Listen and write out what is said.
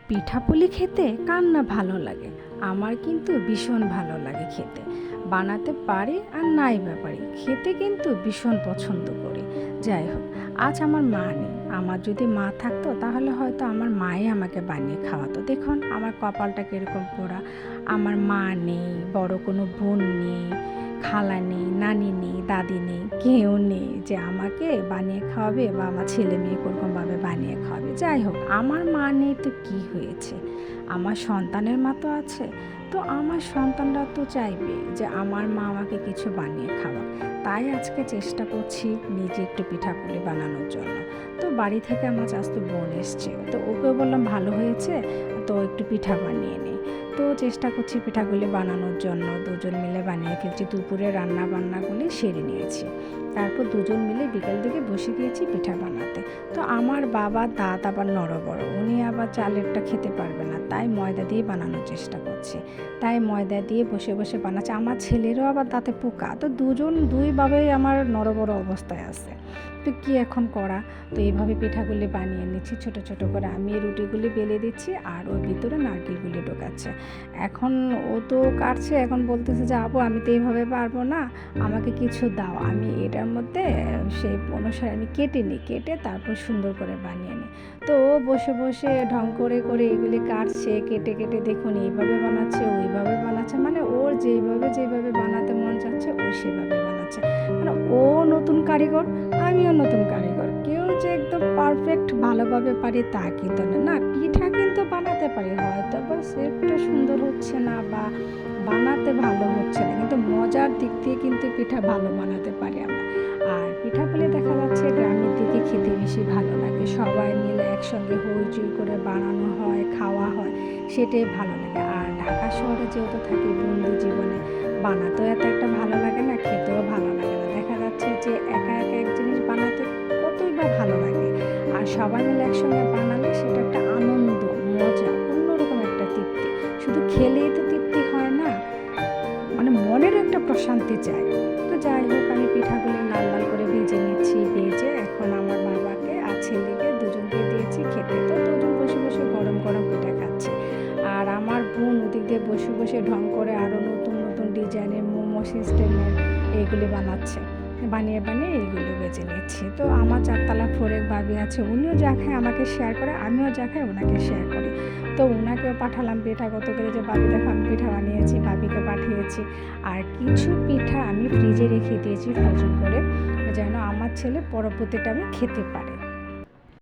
পিঠাপুলি খেতে কার না ভালো লাগে। আমার কিন্তু ভীষণ ভালো লাগে খেতে। বানাতে পারি আর নাই বা পারি, খেতে কিন্তু ভীষণ পছন্দ করি। যাই হোক, আজ আমার মা নেই। আমার যদি মা থাকতো তাহলে হয়তো আমার মাই আমাকে বানিয়ে খাওয়াতো। দেখুন আমার কপালটা কীরকম পোড়া। আমার মা নেই, বড় কোনো বোন নেই, খালা নেই, নানি নেই, দাদি নেই, কেউ নেই যে আমাকে বানিয়ে খাওয়াবে বা আমার ছেলে মেয়ে কোরকমভাবে বানিয়ে খাওয়াবে। যাই হোক, আমার মা নেই তো কী হয়েছে, আমার সন্তানের মা তো আছে। তো আমার সন্তানরা তো চাইবে যে আমার মা আমাকে কিছু বানিয়ে খাওয়াক। তাই আজকে চেষ্টা করছি নিজে একটু পিঠাপুলি বানানোর জন্য। তো বাড়ি থেকে আমার চাচাতো বোন এসছে, তো ওকে বললাম ভালো হয়েছে তো একটু পিঠা বানিয়ে নে। তো চেষ্টা করছি পিঠাগুলি বানানোর জন্য, দুজন মিলে বানিয়ে ফেলছি। দুপুরে রান্না বান্নাগুলি সেরে নিয়েছি, তারপর দুজন মিলে বিকেল দিকে বসে গিয়েছি পিঠা বানাতে। তো আমার বাবার দাঁত আবার নড়বড়, উনি আবার চালেরটা খেতে পারবে না, তাই ময়দা দিয়ে বানানোর চেষ্টা করছে। তাই ময়দা দিয়ে বসে বসে বানাচ্ছে। আমার ছেলেরও আবার দাঁতে পোকা, তো দুইভাবেই আমার নড়বড় অবস্থায় আছে। তো কী এখন করা? তো এইভাবে পিঠাগুলি বানিয়ে নিচ্ছি ছোট ছোট করে। আমি রুটিগুলি বেলে দিচ্ছি আর ওর ভিতরে নারকেলগুলি ঢোকাচ্ছে। এখন ও তো কাটছে, এখন বলতেছে যে আপু আমি তো এইভাবে পারবো না, আমাকে কিছু দাও, আমি এটার মধ্যে সেই অনুসারে আমি কেটে নিই, কেটে তারপর সুন্দর করে বানিয়ে নিই। তো ও বসে বসে ঢং করে করে এগুলি কাটছে, কেটে কেটে দেখুন এইভাবে বানাচ্ছে, ওইভাবে বানাচ্ছে, মানে ওর যেভাবে বানাতে মন চাচ্ছে ও সেভাবে বানাচ্ছে। মানে ও নতুন কারিগর, আমিও নতুন কারিগর। কেউ যে একদম পারফেক্ট ভালোভাবে পারি তা কিন্তু না। না, পিঠা কিন্তু বানাতে পারি, হয়তো বা শেপটা সুন্দর হচ্ছে না বা বানাতে ভালো হচ্ছে না, কিন্তু মজার দিক দিয়ে কিন্তু পিঠা ভালো বানাতে পারি আমরা। আর পিঠাপুলি দেখা যাচ্ছে গ্রামের দিকে খেতে বেশি ভালো লাগে, সবাই মিলে একসঙ্গে হইচই করে বানানো হয়, খাওয়া হয়, সেটাই ভালো লাগে। আর ঢাকা শহরে যেহেতু থাকি বন্দি জীবনে, বানাতেও এত একটা ভালো লাগে না, খেতেও ভালো লাগে না। দেখা যাচ্ছে যে একা একা এক জিনিস বানাতে কতই বা ভালো লাগে, আর সবাই মিলে একসঙ্গে বানালে সেটা একটা আনন্দ, মজা, অন্যরকম একটা তৃপ্তি। শুধু খেলেই তো তৃপ্তি হয় না, মানে মনেরও একটা প্রশান্তি চাই। তো যাই হোক, আমি পিঠাগুলি লাল লাল করে ভেজে নিচ্ছি। ভেজে এখন আমার বাবাকে আর ছেলেকে দুজনকে দিয়েছি খেতে। তো দুজন বসে বসে গরম গরম পিঠা খাচ্ছে। আর আমার বোন ওদিক দিয়ে বসে বসে ঢং করে আরও নতুন নতুন ডিজাইনের মোমো সিস্টেমের এইগুলি বানাচ্ছে। বানিয়ে বানিয়ে এইগুলো বেজে নিচ্ছি। তো আমার চারতলা ফ্লোরে ভাবি আছে, উনিও যা খায় আমাকে শেয়ার করে, আমিও যা খাই ওনাকে শেয়ার করি। তো ওনাকেও পাঠালাম পিঠা কত করে, যে ভাবি দেখো আমি পিঠা বানিয়েছি, ভাবিকে পাঠিয়েছি। আর কিছু পিঠা আমি ফ্রিজে রেখে দিয়েছি ফ্রোজেন করে, যেন আমার ছেলে পরবর্তীটা আমি খেতে পারে।